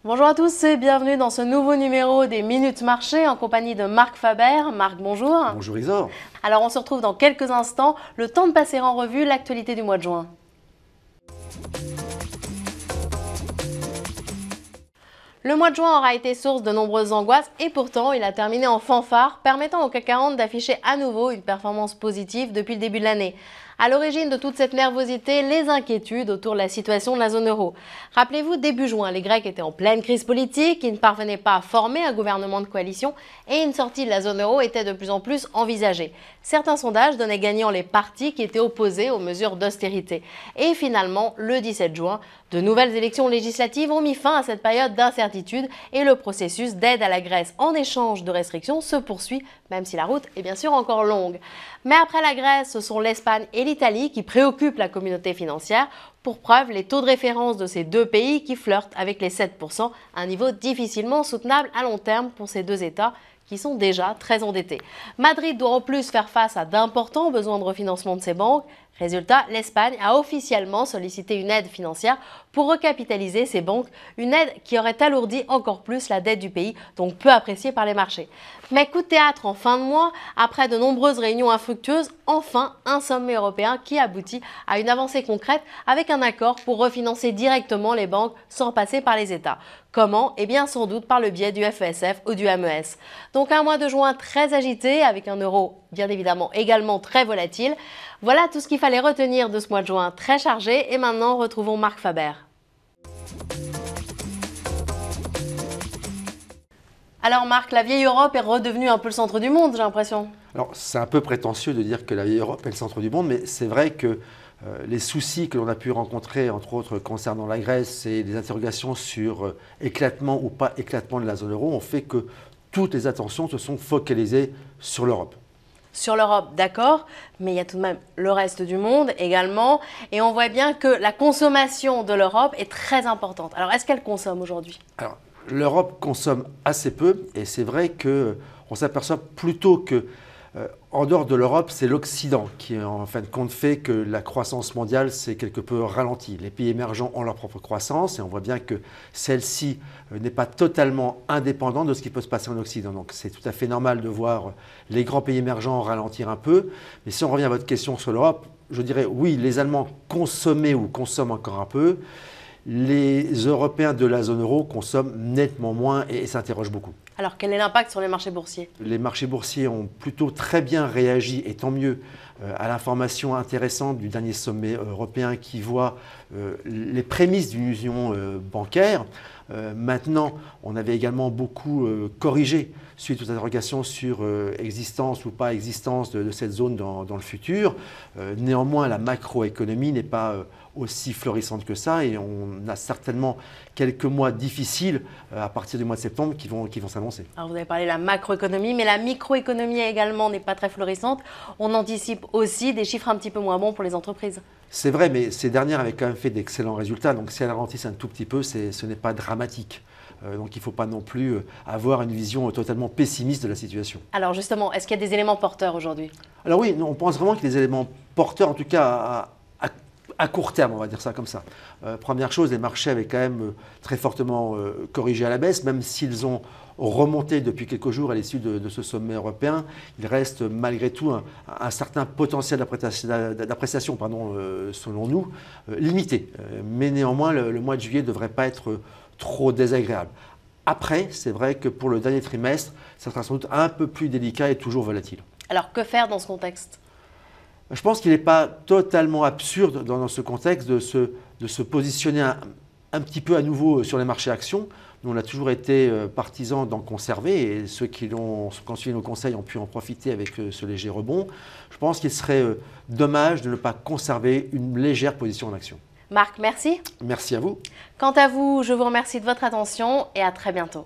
Bonjour à tous et bienvenue dans ce nouveau numéro des Minutes Marché en compagnie de Marc Faber. Marc, bonjour. Bonjour Isor. Alors on se retrouve dans quelques instants, le temps de passer en revue l'actualité du mois de juin. Le mois de juin aura été source de nombreuses angoisses et pourtant il a terminé en fanfare, permettant au CAC 40 d'afficher à nouveau une performance positive depuis le début de l'année. À l'origine de toute cette nervosité, les inquiétudes autour de la situation de la zone euro. Rappelez-vous, début juin, les Grecs étaient en pleine crise politique, ils ne parvenaient pas à former un gouvernement de coalition et une sortie de la zone euro était de plus en plus envisagée. Certains sondages donnaient gagnant les partis qui étaient opposés aux mesures d'austérité. Et finalement, le 17 juin, de nouvelles élections législatives ont mis fin à cette période d'incertitude et le processus d'aide à la Grèce en échange de restrictions se poursuit, même si la route est bien sûr encore longue. Mais après la Grèce, ce sont l'Espagne et l'Italie qui préoccupent la communauté financière. Pour preuve, les taux de référence de ces deux pays qui flirtent avec les 7%, un niveau difficilement soutenable à long terme pour ces deux États qui sont déjà très endettés. Madrid doit en plus faire face à d'importants besoins de refinancement de ses banques. Résultat, l'Espagne a officiellement sollicité une aide financière pour recapitaliser ses banques, une aide qui aurait alourdi encore plus la dette du pays, donc peu appréciée par les marchés. Mais coup de théâtre en fin de mois, après de nombreuses réunions infructueuses, enfin un sommet européen qui aboutit à une avancée concrète avec un accord pour refinancer directement les banques sans passer par les États. Comment? Eh bien sans doute par le biais du FESF ou du MES. Donc un mois de juin très agité avec un euro bien évidemment également très volatile. Voilà tout ce qu'il fallait retenir de ce mois de juin très chargé et maintenant retrouvons Marc Faber. Alors Marc, la vieille Europe est redevenue un peu le centre du monde, j'ai l'impression. Alors c'est un peu prétentieux de dire que la vieille Europe est le centre du monde, mais c'est vrai que les soucis que l'on a pu rencontrer, entre autres concernant la Grèce et des interrogations sur éclatement ou pas éclatement de la zone euro, ont fait que toutes les attentions se sont focalisées sur l'Europe. Sur l'Europe, d'accord, mais il y a tout de même le reste du monde également. Et on voit bien que la consommation de l'Europe est très importante. Alors, est-ce qu'elle consomme aujourd'hui? Alors, l'Europe consomme assez peu et c'est vrai qu'on s'aperçoit plutôt que en dehors de l'Europe, c'est l'Occident qui, en fin de compte, fait que la croissance mondiale s'est quelque peu ralentie. Les pays émergents ont leur propre croissance et on voit bien que celle-ci n'est pas totalement indépendante de ce qui peut se passer en Occident. Donc c'est tout à fait normal de voir les grands pays émergents ralentir un peu. Mais si on revient à votre question sur l'Europe, je dirais oui, les Allemands consommaient ou consomment encore un peu. Les Européens de la zone euro consomment nettement moins et s'interrogent beaucoup. Alors, quel est l'impact sur les marchés boursiers? Les marchés boursiers ont plutôt très bien réagi, et tant mieux, à l'information intéressante du dernier sommet européen qui voit les prémices d'une union bancaire. Maintenant, on avait également beaucoup corrigé suite aux interrogations sur existence ou pas existence de cette zone dans le futur. Néanmoins, la macroéconomie n'est pas aussi florissante que ça et on a certainement quelques mois difficiles à partir du mois de septembre qui vont s'annoncer. Alors vous avez parlé de la macroéconomie, mais la microéconomie également n'est pas très florissante. On anticipe aussi des chiffres un petit peu moins bons pour les entreprises. C'est vrai, mais ces dernières avaient quand même fait d'excellents résultats, donc si elles ralentissent un tout petit peu, ce n'est pas dramatique. Donc il ne faut pas non plus avoir une vision totalement pessimiste de la situation. Alors justement, est-ce qu'il y a des éléments porteurs aujourd'hui? Alors oui, on pense vraiment qu'il y a des éléments porteurs, en tout cas à court terme, on va dire ça comme ça. Première chose, les marchés avaient quand même très fortement corrigé à la baisse, même s'ils ont remonté depuis quelques jours à l'issue de ce sommet européen. Il reste malgré tout un certain potentiel d'appréciation, selon nous, limité. Mais néanmoins, le mois de juillet ne devrait pas être trop désagréable. Après, c'est vrai que pour le dernier trimestre, ça sera sans doute un peu plus délicat et toujours volatile. Alors que faire dans ce contexte? Je pense qu'il n'est pas totalement absurde dans ce contexte de se positionner un petit peu à nouveau sur les marchés actions. Nous, on a toujours été partisans d'en conserver et ceux qui ont suivi nos conseils ont pu en profiter avec ce léger rebond. Je pense qu'il serait dommage de ne pas conserver une légère position en action. Marc, merci. Merci à vous. Quant à vous, je vous remercie de votre attention et à très bientôt.